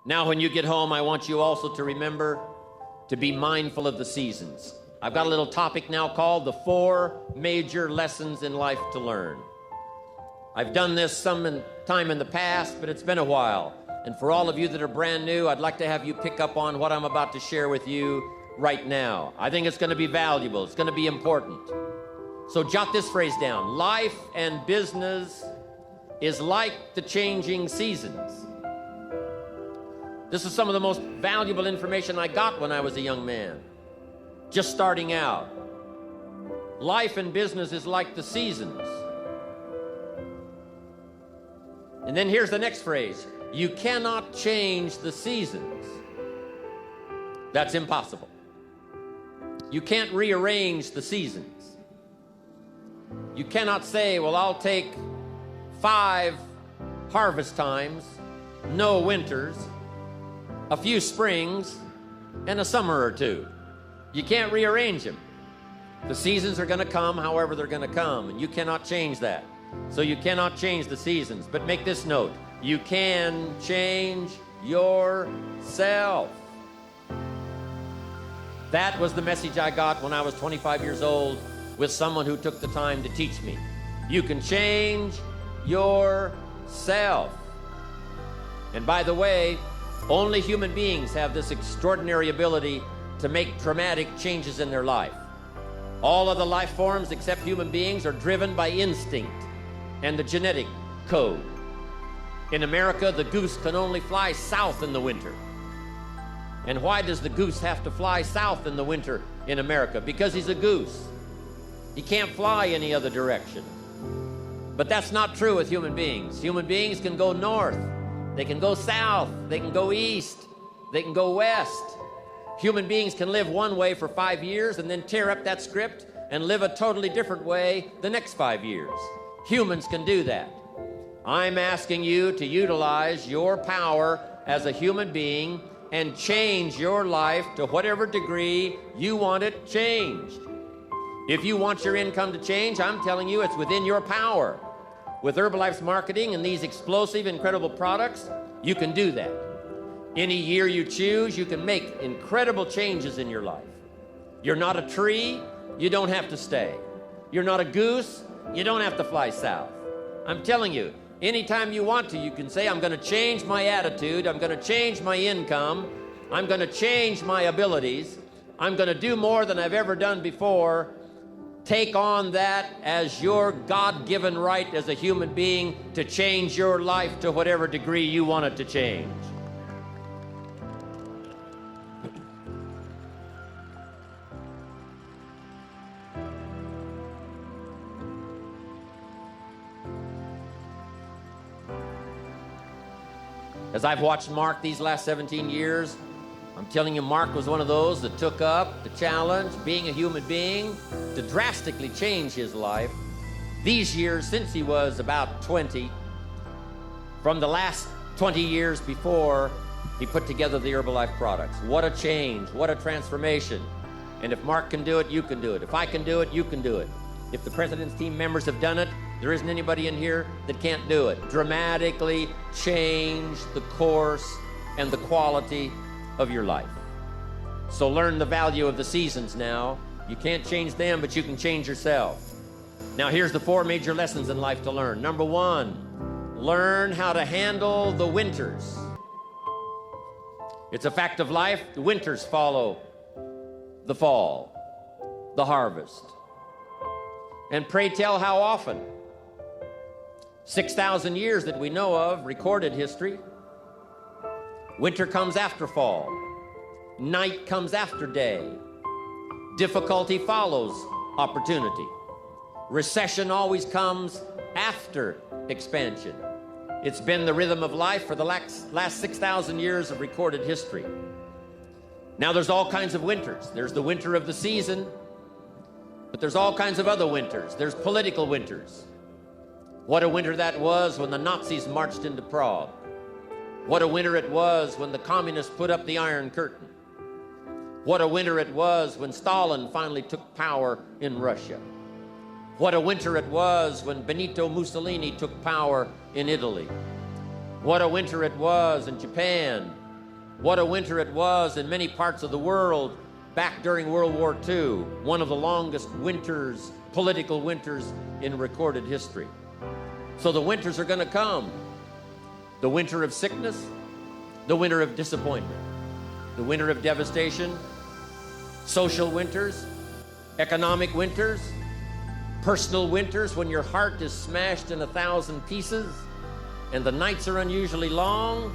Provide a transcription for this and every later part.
Now, when you get home, I want you also to remember to be mindful of the seasons. I've got a little topic now called the 4 major lessons in life to learn. I've done this some time in the past, but it's been a while. And for all of you that are brand new, I'd like to have you pick up on what I'm about to share with you right now. I think it's going to be valuable. It's going to be important. So jot this phrase down. Life and business is like the changing seasons. This is some of the most valuable information I got when I was a young man, just starting out. Life and business is like the seasons. And then here's the next phrase. You cannot change the seasons. That's impossible. You can't rearrange the seasons. You cannot say, well, I'll take 5 harvest times, no winters, a few springs, and a summer or 2. You can't rearrange them. The seasons are going to come however they're going to come, and you cannot change that. So you cannot change the seasons. But make this note. You can change yourself. That was the message I got when I was 25 years old with someone who took the time to teach me. You can change yourself. And by the way, only human beings have this extraordinary ability to make dramatic changes in their life. All of the life forms except human beings are driven by instinct and the genetic code. In America, the goose can only fly south in the winter. And why does the goose have to fly south in the winter in America? Because he's a goose. He can't fly any other direction. But that's not true with human beings. Human beings can go north. They can go south, they can go east, they can go west. Human beings can live one way for 5 years and then tear up that script and live a totally different way the next 5 years. Humans can do that. I'm asking you to utilize your power as a human being and change your life to whatever degree you want it changed. If you want your income to change, I'm telling you it's within your power. With Herbalife's marketing and these explosive, incredible products, you can do that. Any year you choose, you can make incredible changes in your life. You're not a tree, you don't have to stay. You're not a goose, you don't have to fly south. I'm telling you, anytime you want to, you can say, I'm going to change my attitude, I'm going to change my income, I'm going to change my abilities, I'm going to do more than I've ever done before. Take on that as your God-given right as a human being to change your life to whatever degree you want it to change. As I've watched Mark these last 17 years, I'm telling you, Mark was one of those that took up the challenge, being a human being, to drastically change his life. These years, since he was about 20, from the last 20 years before he put together the Herbalife products. What a change, what a transformation. And if Mark can do it, you can do it. If I can do it, you can do it. If the President's team members have done it, there isn't anybody in here that can't do it. Dramatically change the course and the quality of your life. So learn the value of the seasons now. You can't change them, but you can change yourself. Now here's the 4 major lessons in life to learn. Number 1, learn how to handle the winters. It's a fact of life. The winters follow the fall, the harvest. And pray tell how often? 6,000 years that we know of, recorded history. Winter comes after fall. Night comes after day. Difficulty follows opportunity. Recession always comes after expansion. It's been the rhythm of life for the last 6,000 years of recorded history. Now there's all kinds of winters. There's the winter of the season, but there's all kinds of other winters. There's political winters. What a winter that was when the Nazis marched into Prague. What a winter it was when the communists put up the Iron Curtain. What a winter it was when Stalin finally took power in Russia. What a winter it was when Benito Mussolini took power in Italy. What a winter it was in Japan What a winter it was in many parts of the world back during World War II, one of the longest winters, political winters in recorded history. So the winters are going to come. The winter of sickness, the winter of disappointment, the winter of devastation, social winters, economic winters, personal winters when your heart is smashed in 1,000 pieces and the nights are unusually long.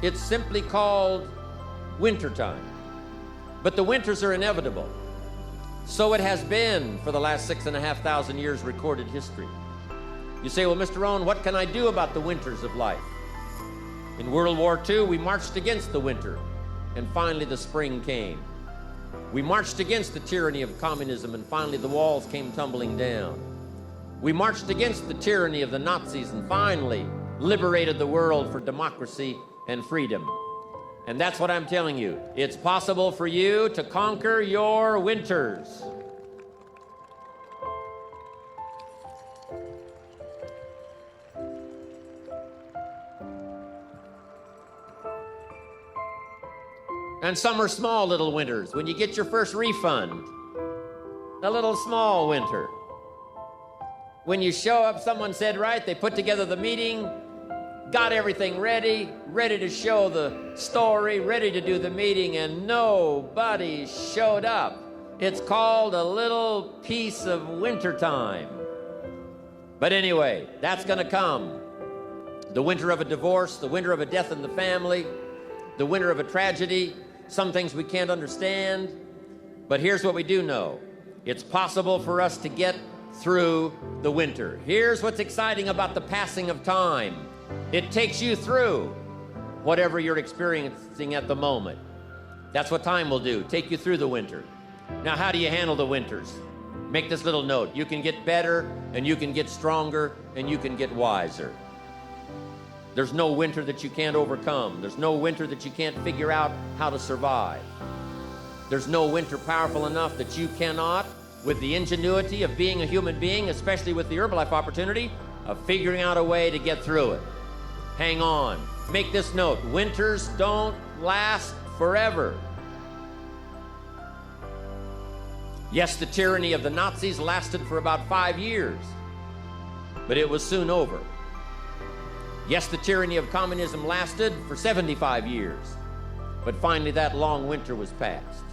It's simply called wintertime. But the winters are inevitable. So it has been for the last 6,500 years recorded history. You say, well, Mr. Rohn, what can I do about the winters of life? In World War II, we marched against the winter, and finally the spring came. We marched against the tyranny of communism, and finally the walls came tumbling down. We marched against the tyranny of the Nazis, and finally liberated the world for democracy and freedom. And that's what I'm telling you. It's possible for you to conquer your winters. And some are small little winters. When you get your first refund, a little small winter. When you show up, someone said, right, they put together the meeting, got everything ready to show the story, ready to do the meeting, and nobody showed up. It's called a little piece of wintertime. But anyway, that's going to come. The winter of a divorce, the winter of a death in the family, the winter of a tragedy, some things we can't understand. But here's what we do know. It's possible for us to get through the winter. Here's what's exciting about the passing of time. It takes you through whatever you're experiencing at the moment. That's what time will do, take you through the winter. Now, how do you handle the winters? Make this little note. You can get better, and you can get stronger, and you can get wiser. There's no winter that you can't overcome. There's no winter that you can't figure out how to survive. There's no winter powerful enough that you cannot, with the ingenuity of being a human being, especially with the Herbalife opportunity, of figuring out a way to get through it. Hang on. Make this note. Winters don't last forever. Yes, the tyranny of the Nazis lasted for about 5 years, but it was soon over. Yes, the tyranny of communism lasted for 75 years, but finally that long winter was past.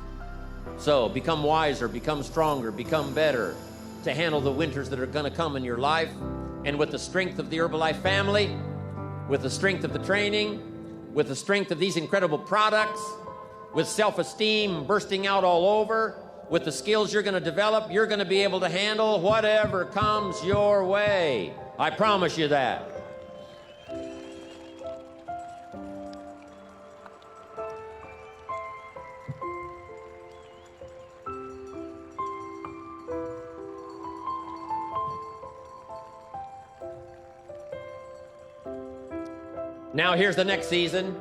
So become wiser, become stronger, become better to handle the winters that are going to come in your life. And with the strength of the Herbalife family, with the strength of the training, with the strength of these incredible products, with self-esteem bursting out all over, with the skills you're going to develop, you're going to be able to handle whatever comes your way. I promise you that. Now here's the next season.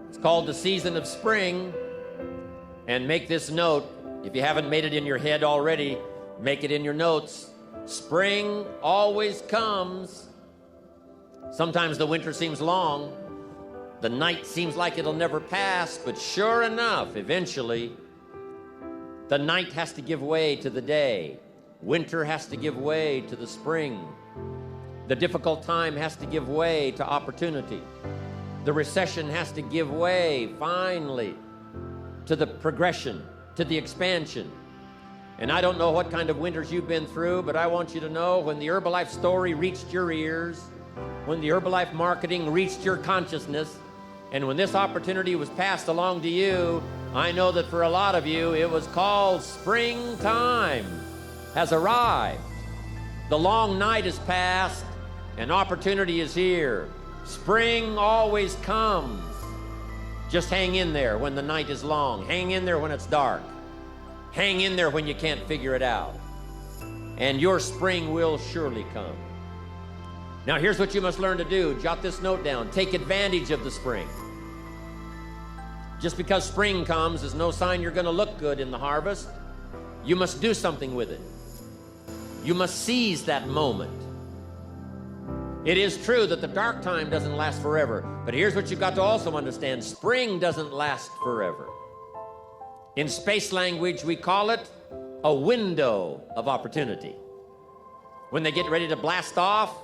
It's called the season of spring. And make this note, if you haven't made it in your head already, make it in your notes. Spring always comes. Sometimes the winter seems long. The night seems like it'll never pass, but sure enough, eventually, the night has to give way to the day. Winter has to give way to the spring. The difficult time has to give way to opportunity. The recession has to give way, finally, to the progression, to the expansion. And I don't know what kind of winters you've been through, but I want you to know when the Herbalife story reached your ears, when the Herbalife marketing reached your consciousness, and when this opportunity was passed along to you, I know that for a lot of you, it was called springtime has arrived. The long night is past, and opportunity is here. Spring always comes. Just hang in there when the night is long. Hang in there when it's dark. Hang in there when you can't figure it out. And your spring will surely come. Now here's what you must learn to do. Jot this note down. Take advantage of the spring. Just because spring comes is no sign you're going to look good in the harvest. You must do something with it. You must seize that moment. It is true that the dark time doesn't last forever, but here's what you've got to also understand. Spring doesn't last forever. In space language, we call it a window of opportunity. When they get ready to blast off,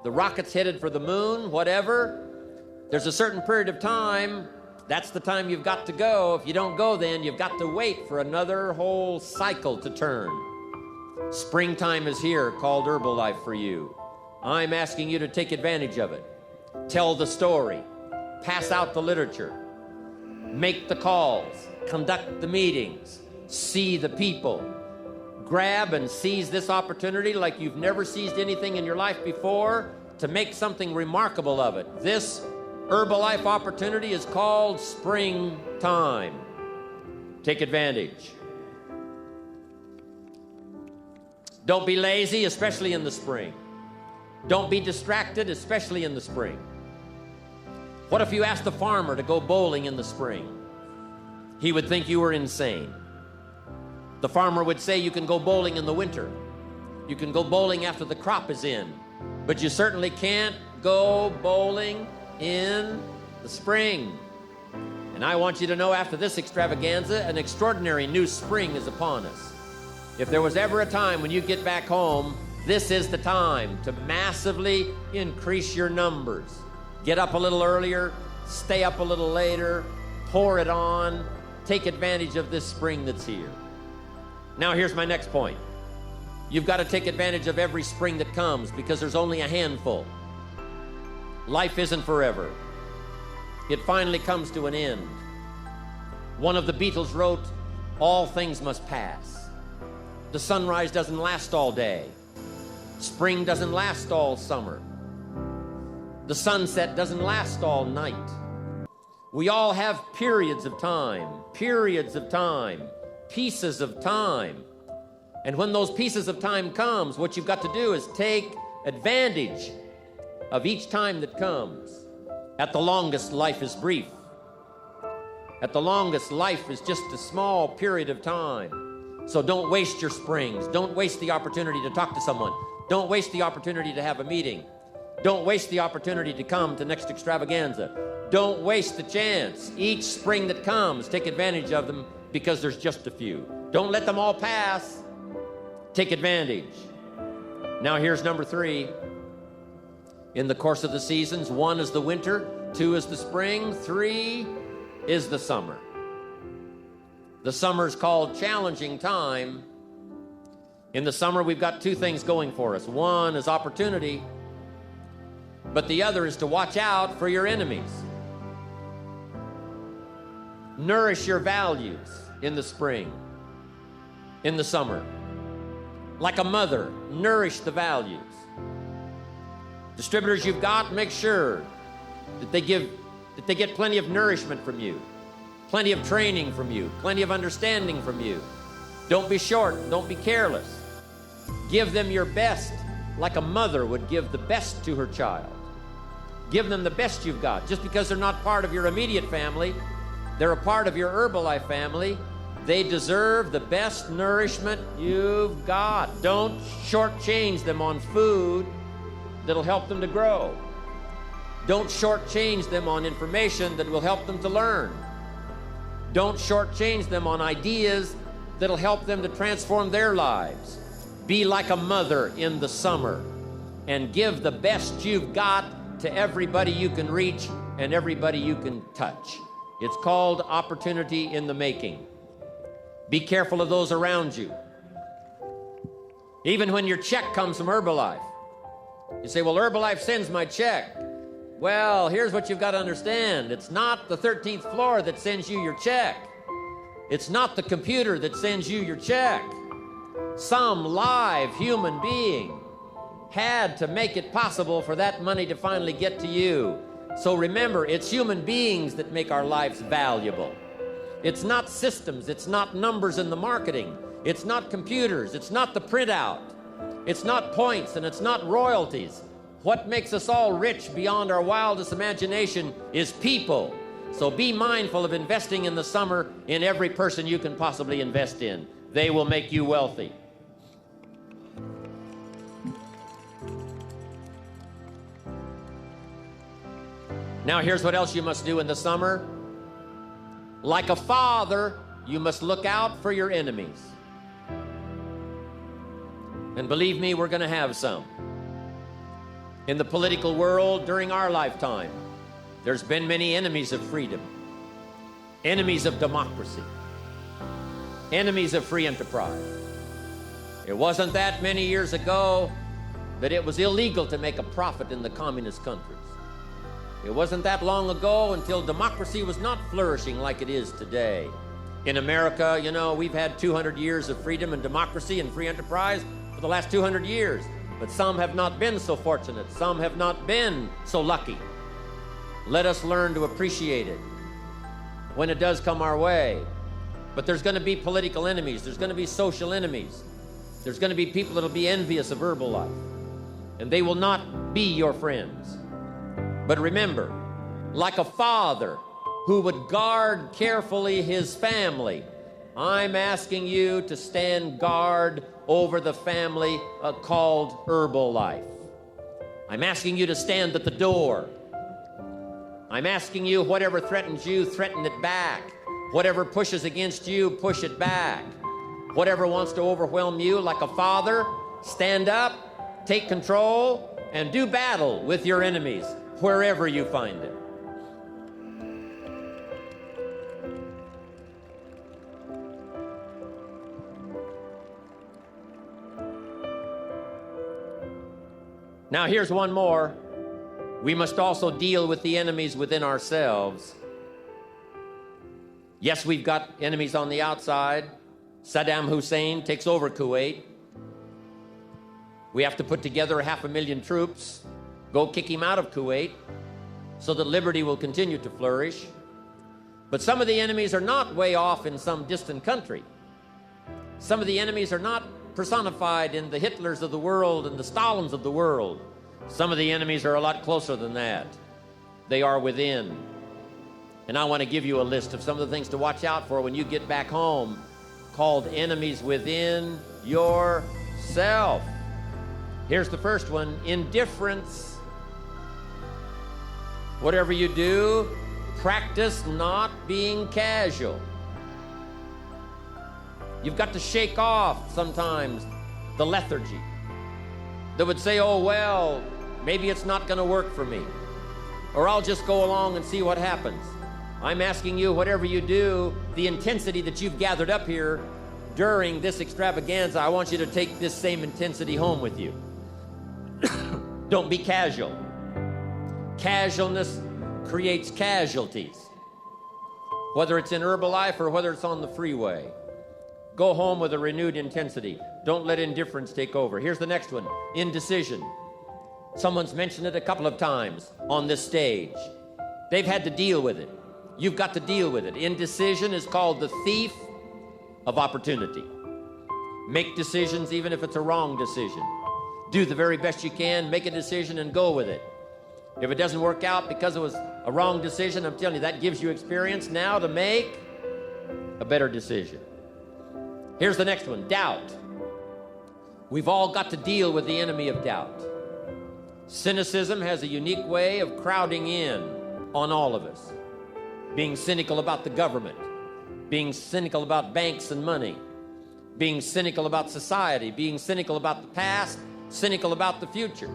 the rocket's headed for the moon, whatever, there's a certain period of time. That's the time you've got to go. If you don't go then, you've got to wait for another whole cycle to turn. Springtime is here, called Herbalife for you. I'm asking you to take advantage of it. Tell the story. Pass out the literature. Make the calls. Conduct the meetings. See the people. Grab and seize this opportunity like you've never seized anything in your life before to make something remarkable of it. This Herbalife opportunity is called springtime. Take advantage. Don't be lazy, especially in the spring. Don't be distracted, especially in the spring. What if you asked a farmer to go bowling in the spring? He would think you were insane. The farmer would say you can go bowling in the winter. You can go bowling after the crop is in. But you certainly can't go bowling in the spring. And I want you to know, after this extravaganza, an extraordinary new spring is upon us. If there was ever a time when you get back home, this is the time to massively increase your numbers. Get up a little earlier, stay up a little later, pour it on, take advantage of this spring that's here. Now here's my next point. You've got to take advantage of every spring that comes because there's only a handful. Life isn't forever. It finally comes to an end. One of the Beatles wrote, "All things must pass." The sunrise doesn't last all day. Spring doesn't last all summer. The sunset doesn't last all night. We all have periods of time, pieces of time. And when those pieces of time comes, what you've got to do is take advantage of each time that comes. At the longest, life is brief. At the longest, life is just a small period of time. So don't waste your springs. Don't waste the opportunity to talk to someone. Don't waste the opportunity to have a meeting. Don't waste the opportunity to come to next extravaganza. Don't waste the chance. Each spring that comes, take advantage of them because there's just a few. Don't let them all pass. Take advantage. Now here's number 3. In the course of the seasons, 1 is the winter, 2 is the spring, 3 is the summer. The summer is called challenging time. In the summer, we've got 2 things going for us. 1 is opportunity, but the other is to watch out for your enemies. Nourish your values in the spring, in the summer. Like a mother, nourish the values. Distributors you've got, make sure that they get plenty of nourishment from you, plenty of training from you, plenty of understanding from you. Don't be short, don't be careless. Give them your best, like a mother would give the best to her child. Give them the best you've got. Just because they're not part of your immediate family, they're a part of your Herbalife family. They deserve the best nourishment you've got. Don't shortchange them on food that'll help them to grow. Don't shortchange them on information that will help them to learn. Don't shortchange them on ideas that'll help them to transform their lives. Be like a mother in the summer and give the best you've got to everybody you can reach and everybody you can touch. It's called opportunity in the making. Be careful of those around you. Even when your check comes from Herbalife, you say, well, Herbalife sends my check. Well, here's what you've got to understand. It's not the 13th floor that sends you your check. It's not the computer that sends you your check. Some live human being had to make it possible for that money to finally get to you. So remember, it's human beings that make our lives valuable. It's not systems. It's not numbers in the marketing. It's not computers. It's not the printout. It's not points and it's not royalties. What makes us all rich beyond our wildest imagination is people. So be mindful of investing in the summer in every person you can possibly invest in. They will make you wealthy. Now here's what else you must do in the summer. Like a father, you must look out for your enemies. And believe me, we're going to have some. In the political world during our lifetime, there's been many enemies of freedom, enemies of democracy, enemies of free enterprise. It wasn't that many years ago that it was illegal to make a profit in the communist countries. It wasn't that long ago until democracy was not flourishing like it is today. In America, you know, we've had 200 years of freedom and democracy and free enterprise for the last 200 years. But some have not been so fortunate. Some have not been so lucky. Let us learn to appreciate it when it does come our way. But there's going to be political enemies. There's going to be social enemies. There's going to be people that will be envious of Herbalife. And they will not be your friends. But remember, like a father who would guard carefully his family, I'm asking you to stand guard over the family called Herbalife. I'm asking you to stand at the door. I'm asking you, whatever threatens you, threaten it back. Whatever pushes against you, push it back. Whatever wants to overwhelm you, like a father, stand up, take control, and do battle with your enemies wherever you find them. Now here's one more. We must also deal with the enemies within ourselves. Yes, we've got enemies on the outside. Saddam Hussein takes over Kuwait. We have to put together 500,000 troops, go kick him out of Kuwait so that liberty will continue to flourish. But some of the enemies are not way off in some distant country. Some of the enemies are not personified in the Hitlers of the world and the Stalins of the world. Some of the enemies are a lot closer than that. They are within. And I want to give you a list of some of the things to watch out for when you get back home, called enemies within yourself. Here's the first one: indifference. Whatever you do, practice not being casual. You've got to shake off sometimes the lethargy that would say, oh, well, maybe it's not going to work for me, or I'll just go along and see what happens. I'm asking you, whatever you do, the intensity that you've gathered up here during this extravaganza, I want you to take this same intensity home with you. Don't be casual. Casualness creates casualties. Whether it's in Herbalife or whether it's on the freeway, go home with a renewed intensity. Don't let indifference take over. Here's the next one: indecision. Someone's mentioned it a couple of times on this stage. They've had to deal with it. You've got to deal with it. Indecision is called the thief of opportunity. Make decisions even if it's a wrong decision. Do the very best you can, make a decision and go with it. If it doesn't work out because it was a wrong decision, I'm telling you, that gives you experience now to make a better decision. Here's the next one: doubt. We've all got to deal with the enemy of doubt. Cynicism has a unique way of crowding in on all of us. Being cynical about the government, being cynical about banks and money, being cynical about society, being cynical about the past, cynical about the future.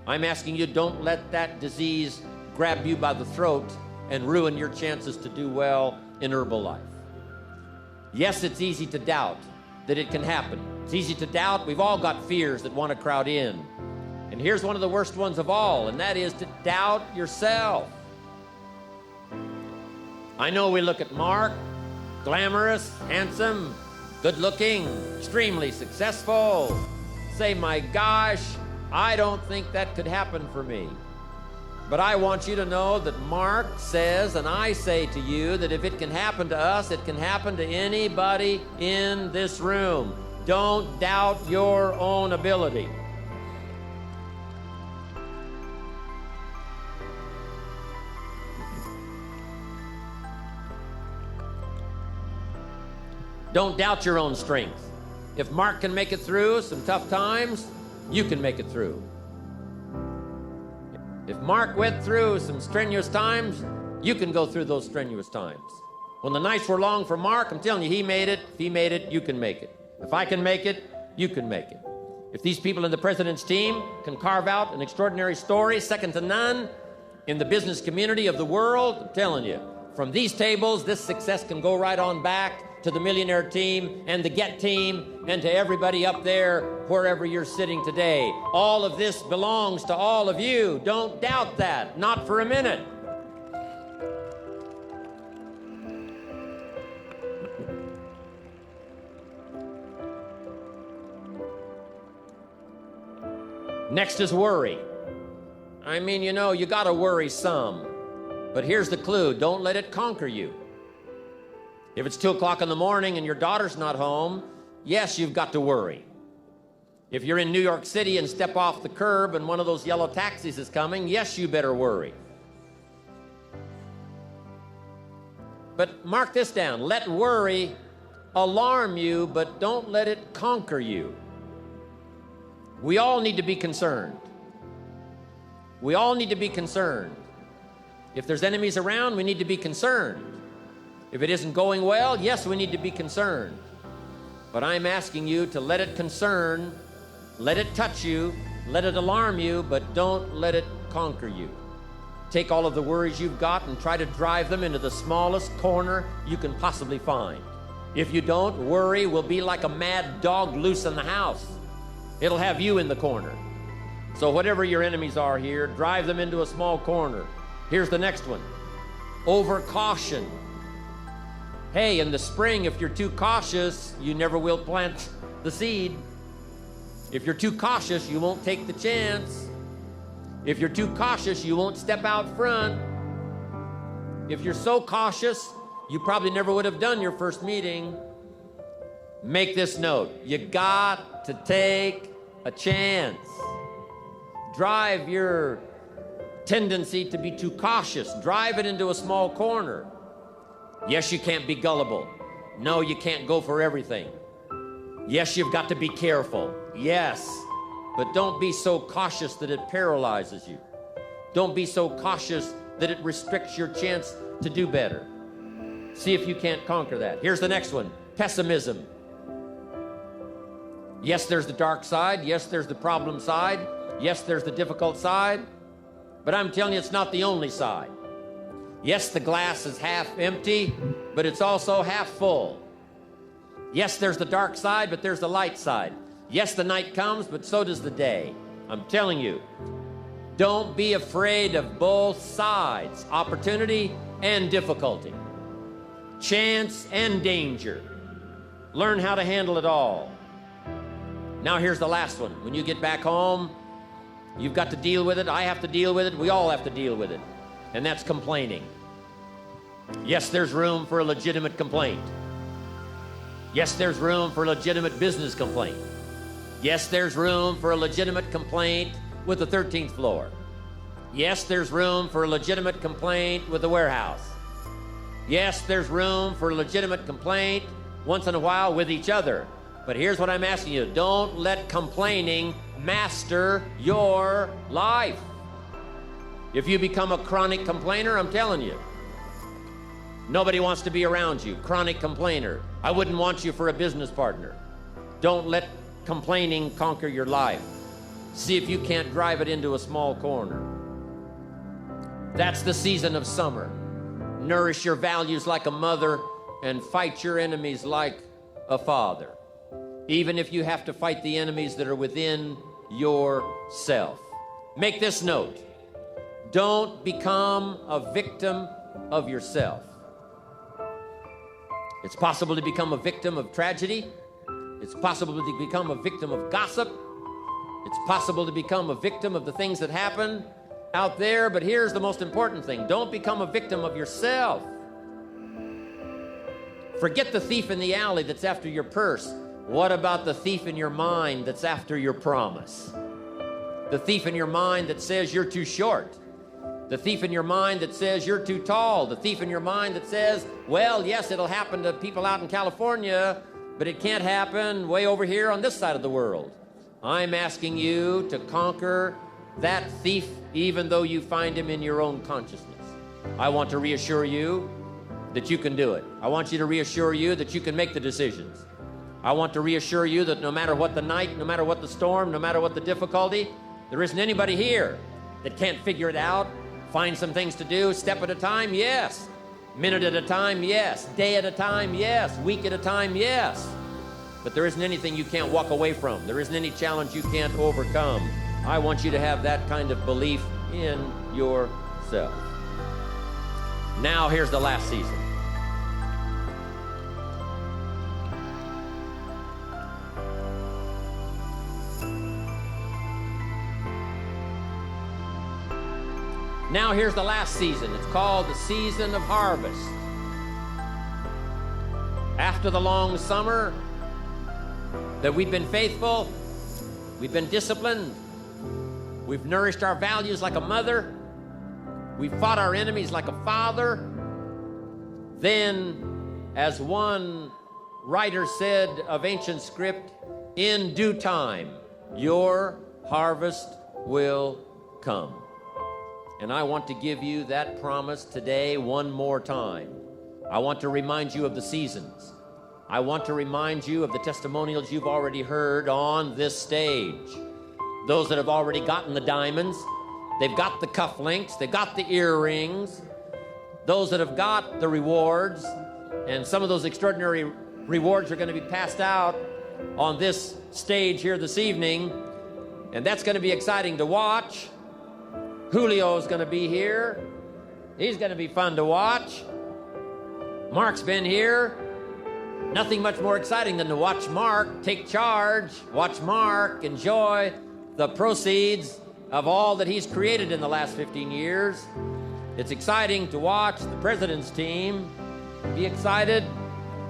I'm asking you, don't let that disease grab you by the throat and ruin your chances to do well in Herbalife. Yes, it's easy to doubt that it can happen. It's easy to doubt. We've all got fears that want to crowd in. And here's one of the worst ones of all, and that is to doubt yourself. I know we look at Mark, glamorous, handsome, good-looking, extremely successful. Say, my gosh, I don't think that could happen for me. But I want you to know that Mark says, and I say to you, that if it can happen to us, it can happen to anybody in this room. Don't doubt your own ability. Don't doubt your own strength. If Mark can make it through some tough times, you can make it through. If Mark went through some strenuous times, you can go through those strenuous times. When the nights were long for Mark, I'm telling you, he made it. If he made it, you can make it. If I can make it, you can make it. If these people in the president's team can carve out an extraordinary story, second to none, in the business community of the world, I'm telling you, from these tables, this success can go right on back to the millionaire team and the Get team and to everybody up there, wherever you're sitting today. All of this belongs to all of you. Don't doubt that, not for a minute. Next is worry. I mean, you know, you got to worry some. But here's the clue. Don't let it conquer you. If it's 2 o'clock in the morning and your daughter's not home, yes, you've got to worry. If you're in New York City and step off the curb and one of those yellow taxis is coming, yes, you better worry. But mark this down. Let worry alarm you, but don't let it conquer you. We all need to be concerned. We all need to be concerned. If there's enemies around, we need to be concerned. If it isn't going well, yes, we need to be concerned. But I'm asking you to let it concern, let it touch you, let it alarm you, but don't let it conquer you. Take all of the worries you've got and try to drive them into the smallest corner you can possibly find. If you don't, worry will be like a mad dog loose in the house. It'll have you in the corner. So whatever your enemies are here, drive them into a small corner. Here's the next one. Over caution. Hey, in the spring, if you're too cautious, you never will plant the seed. If you're too cautious, you won't take the chance. If you're too cautious, you won't step out front. If you're so cautious, you probably never would have done your first meeting. Make this note. You got to take a chance. Drive your tendency to be too cautious. Drive it into a small corner. Yes, you can't be gullible. No, you can't go for everything. Yes, you've got to be careful. Yes, but don't be so cautious that it paralyzes you. Don't be so cautious that it restricts your chance to do better. See if you can't conquer that. Here's the next one. Pessimism. Yes, there's the dark side. Yes, there's the problem side. Yes, there's the difficult side. But I'm telling you, it's not the only side. Yes, the glass is half empty, but it's also half full. Yes, there's the dark side, but there's the light side. Yes, the night comes, but so does the day. I'm telling you, don't be afraid of both sides, opportunity and difficulty, chance and danger. Learn how to handle it all. Now here's the last one. When you get back home, you've got to deal with it. I have to deal with it. We all have to deal with it. And that's complaining. Yes, there's room for a legitimate complaint. Yes, there's room for a legitimate business complaint. Yes, there's room for a legitimate complaint with the 13th floor. Yes, there's room for a legitimate complaint with the warehouse. Yes, there's room for a legitimate complaint once in a while with each other. But here's what I'm asking you. Don't let complaining master your life. If you become a chronic complainer, I'm telling you, nobody wants to be around you. Chronic complainer. I wouldn't want you for a business partner. Don't let complaining conquer your life. See if you can't drive it into a small corner. That's the season of summer. Nourish your values like a mother and fight your enemies like a father. Even if you have to fight the enemies that are within yourself. Make this note. Don't become a victim of yourself. It's possible to become a victim of tragedy. It's possible to become a victim of gossip. It's possible to become a victim of the things that happen out there. But here's the most important thing. Don't become a victim of yourself. Forget the thief in the alley that's after your purse. What about the thief in your mind that's after your promise? The thief in your mind that says you're too short. The thief in your mind that says you're too tall. The thief in your mind that says, well, yes, it'll happen to people out in California, but it can't happen way over here on this side of the world. I'm asking you to conquer that thief even though you find him in your own consciousness. I want to reassure you that you can do it. I want you to reassure you that you can make the decisions. I want to reassure you that no matter what the night, no matter what the storm, no matter what the difficulty, there isn't anybody here that can't figure it out, find some things to do, step at a time, yes. Minute at a time, yes. Day at a time, yes. Week at a time, yes. But there isn't anything you can't walk away from. There isn't any challenge you can't overcome. I want you to have that kind of belief in yourself. Now here's the last season. Now here's the last season. It's called the season of harvest. After the long summer that we've been faithful, we've been disciplined, we've nourished our values like a mother, we've fought our enemies like a father, then, as one writer said of ancient script, in due time, your harvest will come. And I want to give you that promise today one more time. I want to remind you of the seasons. I want to remind you of the testimonials you've already heard on this stage. Those that have already gotten the diamonds, they've got the cufflinks, they've got the earrings. Those that have got the rewards, and some of those extraordinary rewards are going to be passed out on this stage here this evening, and that's going to be exciting to watch. Julio's going to be here. He's going to be fun to watch. Mark's been here. Nothing much more exciting than to watch Mark take charge, watch Mark enjoy the proceeds of all that he's created in the last 15 years. It's exciting to watch the president's team be excited,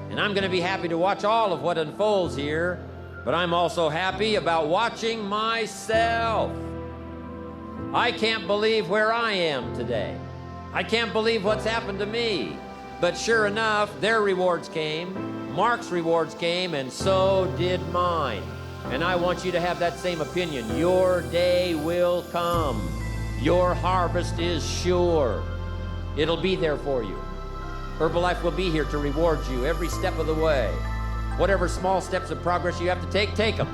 and I'm going to be happy to watch all of what unfolds here, but I'm also happy about watching myself. I can't believe where I am today. I can't believe what's happened to me. But sure enough, their rewards came, Mark's rewards came, and so did mine. And I want you to have that same opinion. Your day will come. Your harvest is sure. It'll be there for you. Herbalife will be here to reward you every step of the way. Whatever small steps of progress you have to take them.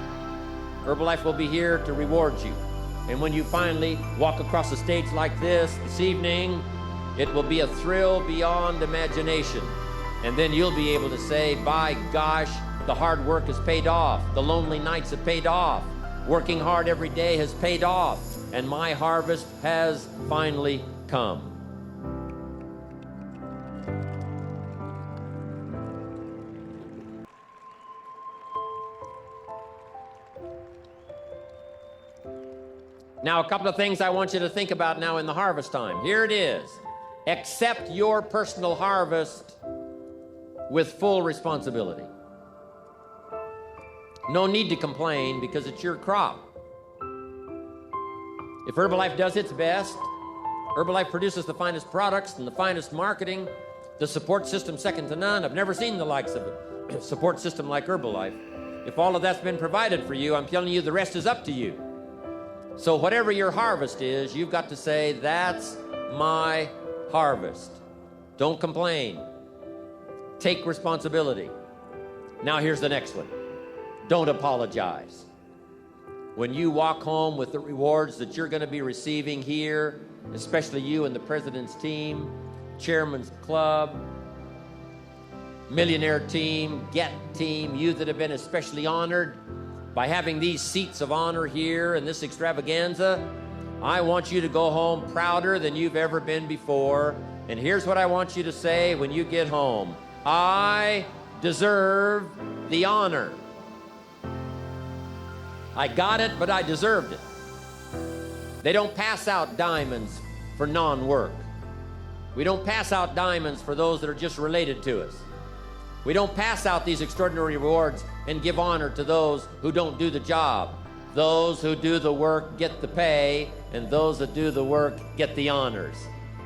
Herbalife will be here to reward you. And when you finally walk across a stage like this evening, it will be a thrill beyond imagination. And then you'll be able to say, by gosh, the hard work has paid off. The lonely nights have paid off. Working hard every day has paid off. And my harvest has finally come. Now, a couple of things I want you to think about now in the harvest time. Here it is. Accept your personal harvest with full responsibility. No need to complain because it's your crop. If Herbalife does its best, Herbalife produces the finest products and the finest marketing, the support system second to none. I've never seen the likes of a support system like Herbalife. If all of that's been provided for you, I'm telling you the rest is up to you. So whatever your harvest is, you've got to say, that's my harvest. Don't complain. Take responsibility. Now here's the next one. Don't apologize. When you walk home with the rewards that you're going to be receiving here, especially you and the president's team, chairman's club, millionaire team, get team, you that have been especially honored by having these seats of honor here in this extravaganza, I want you to go home prouder than you've ever been before. And here's what I want you to say when you get home. I deserve the honor. I got it, but I deserved it. They don't pass out diamonds for non-work. We don't pass out diamonds for those that are just related to us. We don't pass out these extraordinary rewards and give honor to those who don't do the job. Those who do the work get the pay, and those that do the work get the honors.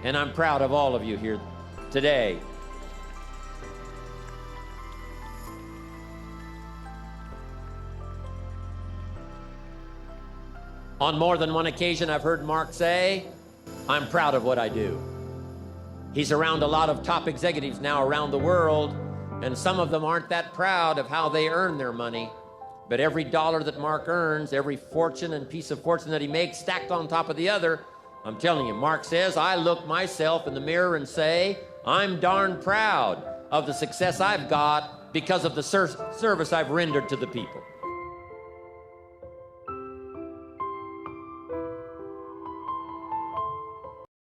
And I'm proud of all of you here today. On more than one occasion, I've heard Mark say, I'm proud of what I do. He's around a lot of top executives now around the world, and some of them aren't that proud of how they earn their money. But every dollar that Mark earns, every fortune and piece of fortune that he makes stacked on top of the other, I'm telling you, Mark says, I look myself in the mirror and say, I'm darn proud of the success I've got because of the service I've rendered to the people.